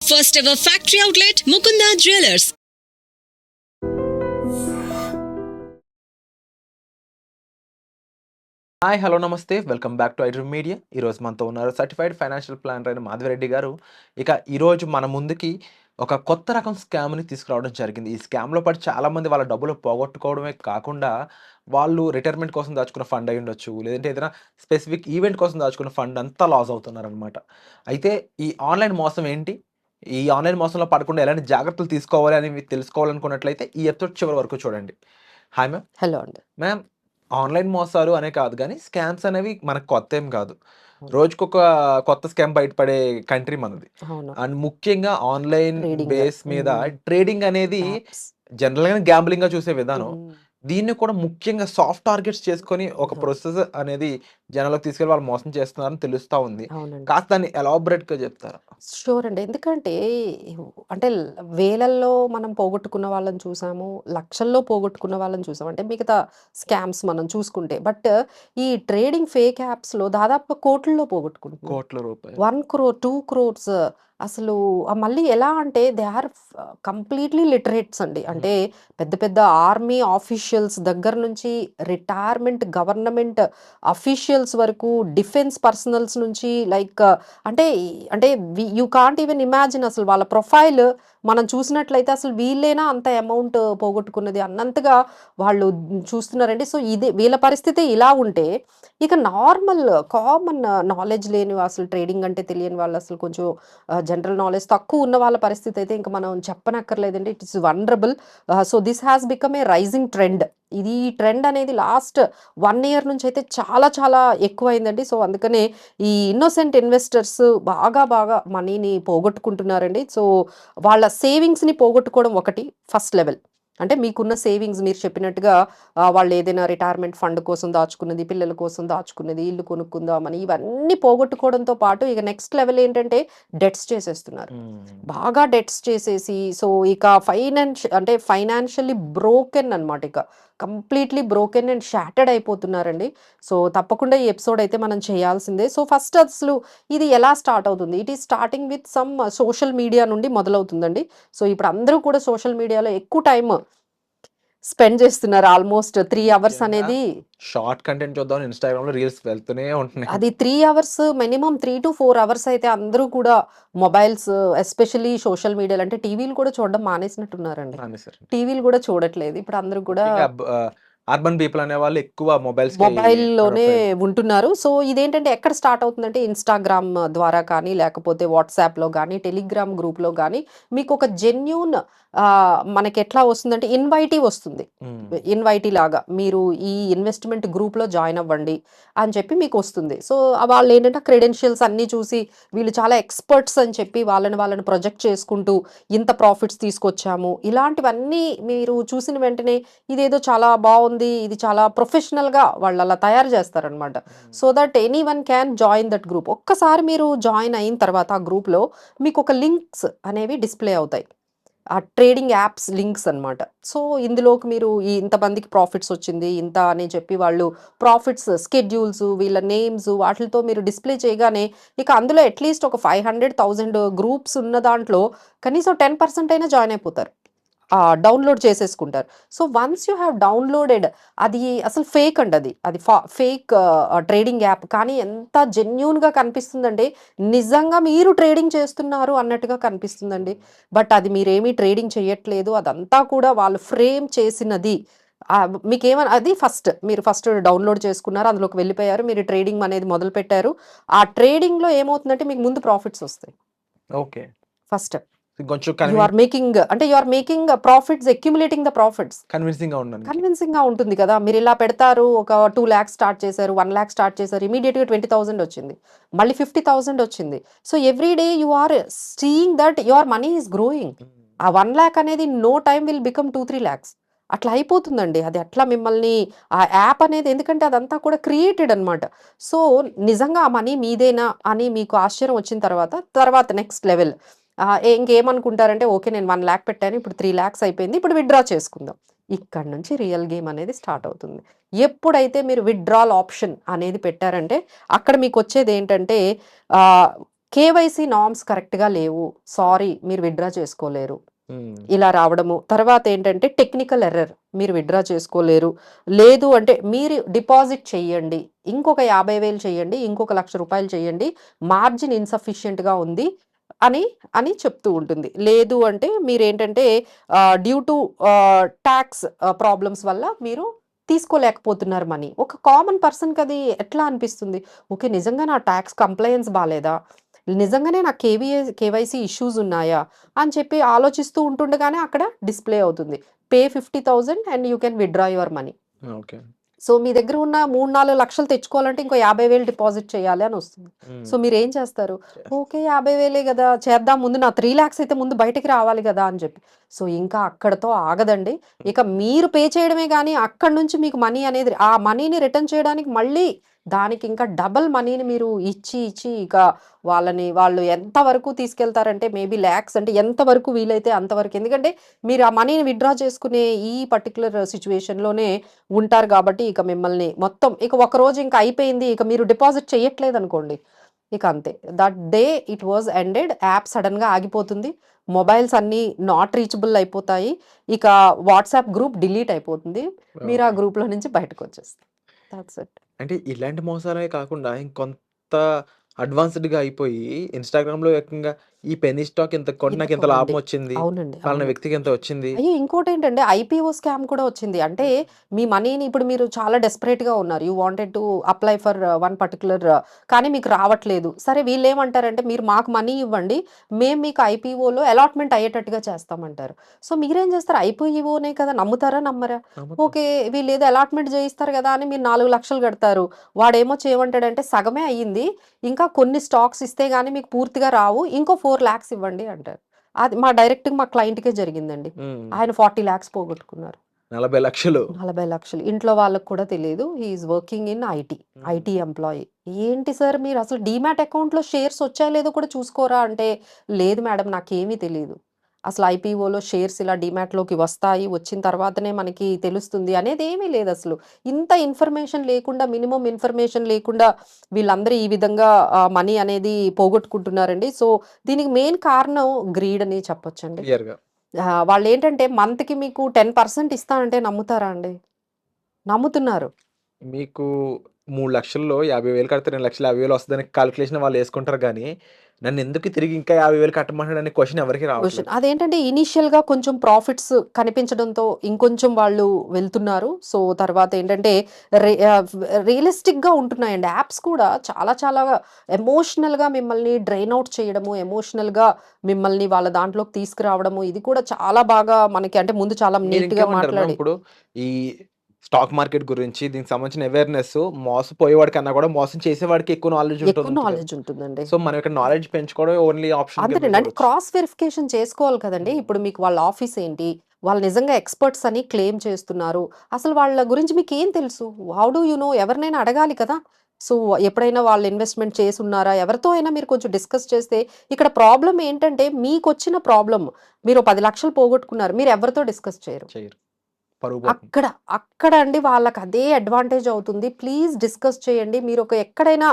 First ever factory outlet, Mukunda Jewelers. Hi hello నమస్తే welcome back to iDream Media. ఈరోజు మనతో ఉన్నారు certified financial planner అయిన మాధవిరెడ్డి గారు. ఇక ఈరోజు మన ముందుకి ఒక కొత్త రకం స్కామ్ని తీసుకురావడం జరిగింది. ఈ స్కామ్లో పడి చాలామంది వాళ్ళ డబ్బులు పోగొట్టుకోవడమే కాకుండా వాళ్ళు రిటైర్మెంట్ కోసం దాచుకున్న ఫండ్ అయి ఉండొచ్చు, లేదంటే ఏదైనా స్పెసిఫిక్ ఈవెంట్ కోసం దాచుకున్న ఫండ్ అంతా లాస్ అవుతున్నారనమాట. అయితే ఈ ఆన్లైన్ మోసం ఏంటి, ఈ ఆన్లైన్ మోసంలో పడకుండా ఎలాంటి జాగ్రత్తలు తీసుకోవాలి అని మీరు తెలుసుకోవాలనుకున్నట్లయితే ఈ ఎపిసోడ్ చివరి వరకు చూడండి. Hi ma'am. హలో అండి. మ్యామ్, ఆన్‌లైన్ మోసాలు అనే కాదు గానీ, స్కామ్స్ అనేవి మనకు కొత్తేం కాదు. అవును. రోజుకొక కొత్త స్కామ్ బయటపడే కంట్రీ మనది. అవును. అండ్ ముఖ్యంగా ఆన్‌లైన్ ట్రేడింగ్. బేస్ మీద ట్రేడింగ్ అనేది యాప్స్. జనరల్‌గానే గ్యాంబ్లింగ్‌గా చూసే విధానం. హ్మ్. దీన్ని కూడా ముఖ్యంగా సాఫ్ట్ టార్గెట్స్ చేసుకొని ఒక అవును. ప్రాసెస్ అనేది జనాల్లోకి తీసుకెళ్ళి వాళ్ళు మోసం చేస్తున్నారని తెలుస్తా ఉంది. అవునండి. కాస్త దాన్ని ఎలాబొరేట్‌గా చెప్తారా? షూర్ అండి. ఎందుకంటే అంటే వేలల్లో మనం పోగొట్టుకున్న వాళ్ళని చూసాము. లక్షల్లో పోగొట్టుకున్న వాళ్ళని చూసాం. అంటే మిగతా స్కామ్స్ మనం చూసుకుంటే. బట్ ఈ ట్రేడింగ్ ఫేక్ యాప్స్‌లో దాదాపు కోట్లలో పోగొట్టుకుంటున్నారు. కోట్ల రూపాయలు. 1 క్రోర్, 2 క్రోర్స్ అసలు మళ్ళీ ఎలా అంటే దే ఆర్ కంప్లీట్‌లీ లిటరేట్స్ అండి. హ్మ్. అంటే పెద్ద పెద్ద ఆర్మీ ఆఫీషియల్స్ దగ్గర నుంచి రిటైర్మెంట్ గవర్నమెంట్ అఫీషియల్స్ వరకు డిఫెన్స్ పర్సనల్స్ నుంచి లైక్ అంటే అంటే యూ కాంట్ ఈవెన్ ఇమాజిన్ అసలు వాళ్ళ ప్రొఫైల్ మనం చూసినట్లయితే అసలు వీళ్ళేనా అంత అమౌంట్ పోగొట్టుకున్నది అన్నంతగా వాళ్ళు చూస్తున్నారండి. సో ఇది వీళ్ళ పరిస్థితి ఇలా ఉంటే ఇక నార్మల్ కామన్ నాలెడ్జ్ లేని అసలు ట్రేడింగ్ అంటే తెలియని వాళ్ళు అసలు కొంచెం జనరల్ నాలెడ్జ్ తక్కువ ఉన్న వాళ్ళ పరిస్థితి అయితే ఇంకా మనం చెప్పనక్కర్లేదండి. It is wonderful. So this has become a rising trend. ఇది ఈ ట్రెండ్ అనేది లాస్ట్ 1 ఇయర్ నుంచి అయితే చాలా చాలా ఎక్కువైందండి. సో అందుకనే ఈ ఇన్నోసెంట్ ఇన్వెస్టర్స్ బాగా మనీని పోగొట్టుకుంటున్నారండి. సో వాళ్ళ సేవింగ్స్‌ని పోగొట్టుకోవడం ఒకటి ఫస్ట్ లెవెల్. అంటే మీకున్న సేవింగ్స్ మీరు చెప్పినట్టుగా వాళ్ళు ఏదైనా రిటైర్మెంట్ ఫండ్ కోసం దాచుకున్నది, పిల్లల కోసం దాచుకున్నది, ఇల్లు కొనుక్కుందామని ఇవన్నీ పోగొట్టుకోవడంతో పాటు ఇక నెక్స్ట్ లెవెల్ ఏంటంటే డెట్స్ చేసేస్తున్నారు. బాగా డెట్స్ చేసేసి సో ఇక అంటే ఫైనాన్షియల్లీ బ్రోకెన్ అనమాట. ఇక కంప్లీట్‌లీ బ్రోకెన్ అండ్ షాటర్డ్ అయిపోతున్నారండి. సో తప్పకుండా ఈ ఎపిసోడ్ అయితే మనం చేయాల్సిందే. సో ఫస్ట్ అసలు ఇది ఎలా స్టార్ట్ అవుతుంది? It is starting with some social media నుండి మొదలవుతుందండి. సో ఇప్పుడు అందరూ కూడా సోషల్ మీడియాలో ఎక్కువ టైమ్ స్పెండ్ చేస్తున్నారు. ఆల్మోస్ట్ 3 అవర్స్ ముఖ్యంగా అనేది షార్ట్ కంటెంట్ చూద్దామని ఇన్‌స్టాగ్రామ్‌లో రీల్స్ వెళ్తూనే ఉంటున్నాయి. అది 3 అవర్స్ మినిమమ్ 3-4 అవర్స్ అయితే అందరూ కూడా మొబైల్స్ ఎస్పెషల్లీ సోషల్ మీడియాలో అంటే టీవీలు కూడా చూడడం మానేసినట్టున్నారండి. మానేసారు. టీవీలు కూడా చూడట్లేదు. ఇప్పుడు అందరూ కూడా ముఖ్యంగా అర్బన్ పీపుల్ అనేవాళ్ళు ఎక్కువ మొబైల్స్‌కి మొబైల్‌లోనే అడాప్ట్ అయ్యారు. ఉంటున్నారు. సో, ఇదేంటంటే ఎక్కడ స్టార్ట్ అవుతుందంటే ఇన్‌స్టాగ్రామ్ ద్వారా కానీ, లేకపోతే వాట్సాప్‌లో గానీ, టెలిగ్రామ్ గ్రూప్‌లో గానీ మీకొక జెన్యూన్ మనకెట్లా వస్తుందంటే ఇన్వైటీ వస్తుంది. హ్మ్. ఇన్వైటీ లాగా మీరు ఈ ఇన్వెస్ట్‌మెంట్ గ్రూప్‌లో జాయిన్ అవ్వండి అని చెప్పి మీకొస్తుంది. సో, వాళ్ళేంటంటే క్రెడెన్షియల్స్ అన్నీ చూసి వీళ్ళు చాలా ఎక్స్‌పర్ట్స్ అని చెప్పి వాళ్ళని ప్రొజెక్ట్ చేసుకుంటూ ఇంత ప్రాఫిట్స్ తీసుకొచ్చాము. ఇలాంటివన్నీ మీరు చూసిన వెంటనే ఇదేదో చాలా బావుంది. ఇది చాలా ప్రొఫెషనల్‌గా వాళ్ళలా తయారు చేస్తారనమాట. So that anyone can join that group. ఒక్కసారి మీరు జాయిన్ అయిన తర్వాత ఆ గ్రూప్‌లో మీకొక లింక్స్ అనేవి డిస్‌ప్లే అవుతాయి. ఆ ట్రేడింగ్ యాప్స్ లింక్స్ అనమాట. సో ఇందులోకి మీరు ఇంతమందికి ప్రాఫిట్స్ వచ్చింది. ఇంత అని చెప్పి వాళ్ళు ప్రాఫిట్స్ స్కెడ్యూల్స్ వీళ్ళ నేమ్స్ వాటిలతో మీరు డిస్‌ప్లే చేయగానే ఇక అందులో అట్‌లీస్ట్ ఒక 500, 1000 గ్రూప్స్ ఉన్న దాంట్లో కనీసం 10% అయినా జాయిన్ అయిపోతారు. డౌన్‌లోడ్ చేసేసుకుంటారు. So, once you have downloaded అది అసలు ఫేక్ అండి అది. అది ఫేక్ ట్రేడింగ్ యాప్. కానీ ఎంత జెన్యూన్‌గా కనిపిస్తుందంటే, నిజంగా మీరు ట్రేడింగ్ చేస్తున్నారు అన్నట్టుగా కనిపిస్తుందండి. బట్ అది మీరేమి ట్రేడింగ్ చేయట్లేదు. అదంతా కూడా వాళ్ళు ఫ్రేమ్ చేసినది. అది మీరు ఫస్ట్ డౌన్‌లోడ్ చేసుకున్నారు. అందులోకి వెళ్ళిపోయారు. మీరు ట్రేడింగ్ అనేది మొదలుపెట్టారు. ఆ ట్రేడింగ్‌లో ఏమవుతుందంటే మీకు ముందు ప్రాఫిట్స్ వస్తాయి. ఓకే. ఫస్ట్. కొంచెం you are making profits, accumulating the profits. కన్విన్సింగ్‌గా ఉండడానికి. కన్విన్సింగ్‌గా ఉంటుంది కదా! మీరిలా పెడతారు. ఒక 2,00,000 స్టార్ట్ చేశారు. 1,00,000 స్టార్ట్ చేశారు. ఇమ్మీడియేట్‌గా 20,000 వచ్చింది. మళ్ళీ 50,000 వచ్చింది. So, every day you are seeing that your money is growing. ఆ 1,00,000 అనేది no time will become 2-3 lakhs. అట్లా అయిపోతుందండి. అది అట్లా మిమ్మల్ని ఆ యాప్ అనేది ఎందుకంటే అదంతా కూడా క్రియేటెడ్ అనమాట. సో, నిజంగా ఆ మనీ మీదేనా అని మీకు ఆశ్చర్యం వచ్చిన తర్వాత నెక్స్ట్ లెవెల్ ఇంకేమనుకుంటారంటే ఓకే నేను 1,00,000 పెట్టాను. ఇప్పుడు 3,00,000 అయిపోయింది. ఇప్పుడు విత్‌డ్రా చేసుకుందాం. ఇక్కడి నుంచి రియల్ గేమ్ అనేది స్టార్ట్ అవుతుంది. ఎప్పుడైతే మీరు విత్‌డ్రాల్ ఆప్షన్ అనేది పెట్టారంటే అక్కడ మీకొచ్చేదేంటంటే ఆహ్, కేవైసీ నార్మ్స్ కరెక్ట్‌గా లేవు. సారీ మీరు విత్‌డ్రా చేసుకోలేరు. హ్మ్. ఇలా రావడము. తర్వాత ఏంటంటే టెక్నికల్ ఎర్రర్. మీరు విత్‌డ్రా చేసుకోలేరు. లేదు అంటే మీరు డిపాజిట్ చెయ్యండి. ఇంకొక 50,000 చేయండి. ఇంకొక రూ. 1,00,000 చేయండి. మార్జిన్ ఇన్‌సఫిషియెంట్‌గా ఉంది అని, అని చెప్తూ ఉంటుంది. లేదు అంటే మీరేంటంటే డ్యూ టు టాక్స్ ప్రాబ్లమ్స్ వల్ల మీరు తీసుకోలేకపోతున్నారు మనీ. ఒక కామన్ పర్సన్‌కి అది ఎట్లా అనిపిస్తుంది? ఓకే. నిజంగా నా టాక్స్ కంప్లయన్స్ బాలేదా? నిజంగానే నాకు కేవైసీ ఇష్యూస్ ఉన్నాయా? అని చెప్పి ఆలోచిస్తూ ఉంటుండగానే అక్కడ డిస్‌ప్లే అవుతుంది. Pay 50,000 and you can withdraw your money. Okay. So, మీ దగ్గర ఉన్న 3, 4 లక్షలు తెచ్చుకోవాలంటే ఇంకో 50,000 డిపాజిట్ చేయాలి అని వస్తుంది. హ్మ్. సో, మీరేం చేస్తారు? చేస్ ఓకే. 50,000 గదా! చేద్దాం ముందు నా 3,00,000 అయితే ముందు బయటికి రావాలి గదా! అని చెప్పి. సో, ఇంకా అక్కడితో ఆగదండి. ఇక మీరు పే చేయడమే గానీ అక్కడి నుంచి మీకు మనీ అనేది ఆ మనీని రిటర్న్ చేయడానికి మళ్ళీ దానికి ఇంకా డబుల్ మనీని మీరు ఇచ్చి, ఇచ్చి ఇక వాళ్ళు ఎంత వరకు తీసుకెళ్తారంటే మేబీ లాక్స్ అంటే ఎంత వరకు వీలైతే అంతవరకు. ఎందుకంటే మీరు ఆ మనీని విత్‌డ్రా చేసుకునే ఈ పర్టిక్యులర్ సిట్యుయేషన్‌లోనే ఉంటారు గాబట్టి, ఇక మిమ్మల్ని మొత్తం ఇక ఒకరోజు ఇంక అయిపోయింది. ఇక మీరు డిపాజిట్ చెయ్యట్లేదనుకోండి. ఇక అంతే. That day it was ended. App సడెన్‌గా ఆగిపోతుంది. మొబైల్స్ అన్నీ నాట్ రీచబుల్ అయిపోతాయి. ఇక వాట్సాప్ గ్రూప్ డిలీట్ అయిపోతుంది. మీరు ఆ ఓకే. గ్రూప్‌లో నుంచి బయటకొచ్చేస్తారు. Thoughts it. అంటే ఇలాంటి మోసాలే కాకుండా ఇంకొంత అడ్వాన్స్‌డ్‌గా అయిపోయి ఇన్‌స్టాగ్రామ్‌లో ఏకంగా ఈ పెన్నీ స్టాక్ ఇంత కొంటే ఇంత నాకింత కొనండి. లాభమొచ్చింది. అవునండి. పలానా అవును. వ్యక్తికి ఇంత వచ్చింది. అయ్యో! ఇంకోటేంటంటే ఐపీఓ స్కామ్ కూడా వచ్చింది. అంటే మీ మనీని ఇప్పుడు మీరు చాలా డెస్పరేట్‌గా ఉన్నారు. You wanted to apply for one particular కానీ మీకు రావట్లేదు. సరే వీళ్ళేమంటారంటే మీరు మాకు మనీ ఇవ్వండి. మేము మీకు ఐపీఓలో అలాట్‌మెంట్ అయ్యేటట్టుగా చేస్తామంటారు. సో మీరేం చేస్తారు? ఐపీఓనే కదా! నమ్ముతారా? నమ్మరా? నమ్ముతాం. ఓకే. వీళ్ళేదో అలాట్‌మెంట్ చేయిస్తారు కదా! అని మీరు 4,00,000 కడతారు. వాడేమో చేయమంటాడంటే సగమే అయ్యింది. ఇంకా కొన్ని స్టాక్స్ ఇస్తే గాని మీకు పూర్తిగా రావు. ఇంకో 4,00,000 ఇవ్వండి అంటారు. అది మా క్లయింట్‌కే జరిగిందండి. హ్మ్. ఆయన 40,00,000 పోగొట్టుకున్నారు. 40,00,000. 40,00,000 ఇంట్లో వాళ్ళకి కూడా తెలీదు. He is working in IT. Hmm. IT employee. ఏంటి సార్ మీరసలు డీమ్యాట్ అకౌంట్‌లో షేర్స్ వచ్చాయో లేదో కూడా చూసుకోరా అంటే, లేదు మేడం నాకేమీ తెలీదు. అసలు ఐపీఓలో షేర్స్ ఇలా డీమ్యాట్‌లోకి వస్తాయి. వచ్చిన తర్వాతనే మనకి తెలుస్తుంది అనేదేమీ లేదసలు. ఇంత ఇన్ఫర్మేషన్ లేకుండా మినిమమ్ ఇన్ఫర్మేషన్ లేకుండా వీళ్ళందరూ ఈ విధంగా మనీ అనేది పోగొట్టుకుంటున్నారండి. సో, దీనికి మెయిన్ కారణం గ్రీడ్ అని చెప్పొచ్చండి. క్లియర్‌గా. వాళ్ళేంటంటే మంత్‌కి మీకు 10% ఇస్తా అంటే నమ్ముతారా అండి? నమ్ముతున్నారు. మీకు 3,00,000లో 50,000 కడితే 2,50,000 వస్తదని కాలిక్యులేషన్ వాళ్ళేసుకుంటారు గానీ, నన్నెందుకు తిరిగి ఇంకా 50,000 కట్టమంటున్నాడనే క్వెషన్ ఎవరికీ క్వెషన్ రావట్లేదు. అదేంటంటే ఇనీషియల్‌గా కొంచెం ప్రాఫిట్స్ కనిపించడంతో ఇంకొంచెం వాళ్ళు వెళ్తున్నారు. సో, తర్వాతేంటంటే రియలిస్టిక్‌గా ఉంటున్నాయండి. యాప్స్ కూడా చాలా చాలా ఎమోషనల్‌గా మిమ్మల్ని డ్రైన్ ఔట్ చేయడము, ఎమోషనల్‌గా మిమ్మల్ని వాళ్ళ దాంట్లోకి తీసుకురావడము, ఇది కూడా చాలా బాగా మనకి అంటే ముందు చాలా నీట్‌గా మీరింకేమంటారు మేడం? మాట్లాడి ఇప్పుడు ఈ స్టాక్ మార్కెట్ గురించి దీనికి సంబంధించిన అవేర్‌నెస్ మోసపోయేవాడి కన్నా కూడా మోసం చేసేవాడికి ఎక్కువ నాలెడ్జ్ ఎక్కువ ఉంటదంట కదా! నాలెడ్జ్ ఉంటుందండి. సో, మనం ఇక్కడ నాలెడ్జ్ పెంచుకోవడమే ఓన్లీ ఆప్షన్ కింద అంతేనండి. అంటే చూడొచ్చు. క్రాస్ వెరిఫికేషన్ చేసుకోవాలి కదండీ! హ్మ్. ఇప్పుడు మీకు వాళ్ళ ఆఫీస్ ఏంటి? వాళ్ళు నిజంగా ఎక్స్‌పర్ట్స్ అని క్లెయిమ్ చేస్తున్నారు. అసలు వాళ్ళ గురించి మీకేం తెలుసు? How do you know? ఎవరినైనా అడగాలి కదా! సో, ఎప్పుడైనా వాళ్ళు ఇన్వెస్ట్‌మెంట్ చేసున్నారా? ఎవరితో అయినా మీరు కొంచెం డిస్కస్ చేస్తే ఇక్కడ ప్రాబ్లమ్ ఏంటంటే మీకొచ్చిన ప్రాబ్లమ్ మీరు 10,00,000 పోగొట్టుకున్నారు. మీరు ఎవరితో డిస్కస్ చేయరు. చెయ్యరు. పరువు పోతుంది. అక్కడ, అండి వాళ్ళకదే అడ్వాంటేజ్ అవుతుంది. ప్లీజ్ డిస్కస్ చేయండి. మీరొక ఎక్కడైనా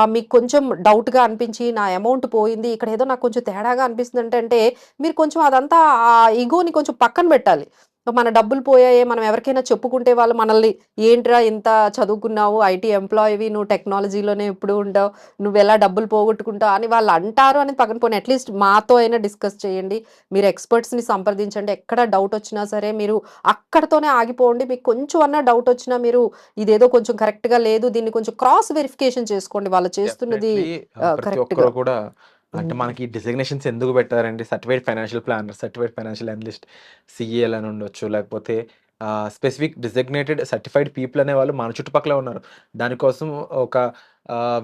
మీకు కొంచెం డౌట్‌గా అనిపించి, నా అమౌంట్ పోయింది. ఇక్కడేదో నాకు కొంచెం తేడాగా అనిపిస్తుందంటే, మీరు కొంచెం అదంతా ఆ ఇగోని కొంచెం పక్కన బెట్టాలి. మన డబ్బులు పోయాయే, మనం ఎవరికైనా చెప్పుకుంటే వాళ్ళు మనల్ని, "ఏంట్రా ఇంత చదువుకున్నావు, ఐటీ ఎంప్లాయివి, నువ్వు టెక్నాలజీలోనే ఎప్పుడు ఉంటావు. నువ్వెలా డబ్బులు పోగొట్టుకుంటావు" అని వాళ్ళు అంటారు అనేది పక్కన పోనీ అట్‌లీస్ట్ మాతో అయినా డిస్కస్ చేయండి. మీరు ఎక్స్‌పర్ట్స్‌ని సంప్రదించండి. ఎక్కడ డౌటొచ్చినా సరే మీరు అక్కడితోనే ఆగిపోండి. మీకు కొంచెం అన్నా డౌటొచ్చినా మీరు ఇదేదో కొంచెం కరెక్ట్‌గా లేదు. దీన్ని కొంచెం క్రాస్ వెరిఫికేషన్ చేసుకోండి. వాళ్ళు చేస్తున్నది డెఫినైట్‌లీ ప్రతి ఒక్కరు కరెక్ట్‌గా. కూడా అంటే హ్మ్. మనకి డిజిగ్నేషన్స్ ఎందుకు పెట్టారండి? Certified financial planner, certified financial analyst, CAL అని ఉండొచ్చు. లేకపోతే స్పెసిఫిక్ డిజిగ్నేటెడ్ సర్టిఫైడ్ పీపుల్ అనేవాళ్ళు మన చుట్టుపక్కలే ఉన్నారు. దానికోసం ఒక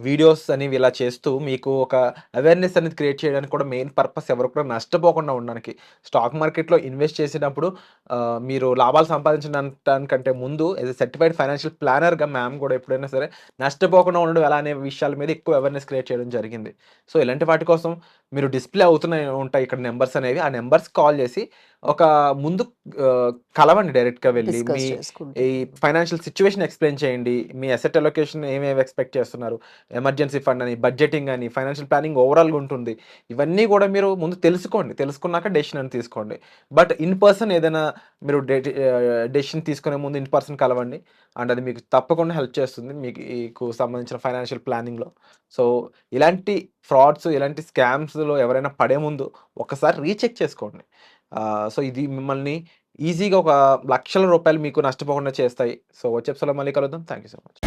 వీడియోస్ అనేవి ఇలా చేస్తూ మీకు ఒక అవేర్‌నెస్ అనేది క్రియేట్ చేయడానికి కూడా మెయిన్ పర్పస్ ఎవరు కూడా నష్టపోకుండా ఉండడానికి. స్టాక్ మార్కెట్‌లో ఇన్వెస్ట్ చేసేటప్పుడు మీరు లాభాలు సంపాదించడానికంటే ముందు యాస్ ఎ సర్టిఫైడ్ ఫైనాన్షియల్ ప్లానర్‌గా మ్యామ్ కూడా ఎప్పుడైనా సరే నష్టపోకుండా ఉండడం ఎలా అనే విషయాల మీద ఎక్కువ అవేర్‌నెస్ క్రియేట్ చేయడం జరిగింది. సో, ఇలాంటి వాటి కోసం మీరు డిస్‌ప్లే అవుతున్నాయి ఉంటాయి ఇక్కడ నంబర్స్ అనేవి. ఆ నంబర్స్‌కి కాల్ చేసి ఒక ముందు కలవండి డైరెక్ట్‌గా వెళ్లి. మీ డిస్కస్ ఈ చేసుకుంటే. ఫైనాన్షియల్ సిట్యుయేషన్ ఎక్స్‌ప్లెయిన్ చేయండి. మీ అసెట్ అలొకేషన్ ఏమేమి ఎక్స్‌పెక్ట్ చేస్తున్నారు? ఎమర్జెన్సీ ఫండ్ అని, బడ్జెటింగ్ అని, ఫైనాన్షియల్ ప్లానింగ్ ఓవరాల్‌గా ఉంటుంది. ఇవన్నీ గూడా మీరు ముందు తెలుసుకోండి. తెలుసుకున్నాక డెసిషన్ అని తీసుకోండి. బట్ ఇన్ పర్సన్ ఏదైనా మీరు డెసిషన్ తీసుకునే ముందు ఇన్ పర్సన్ కలవండి. అండ్ అది మీకు తప్పకుండా హెల్ప్ చేస్తుంది. మీకు సంబంధించిన ఫైనాన్షియల్ ప్లానింగ్‌లో. సో, ఇలాంటి ఫ్రాడ్స్, ఇలాంటి స్కామ్స్‌లో ఎవరైనా పడే ముందు ఒక్కసారి రీచెక్ చేసుకోండి. సో, ఇది మిమ్మల్ని ఈజీగా ఒక లక్షల రూపాయలు మీకు నష్టపోకుండా చేస్తాయి. సో, వచ్చే ఎపిసోడ్‌లో మళ్ళీ కలుద్దాం. Thank you so much.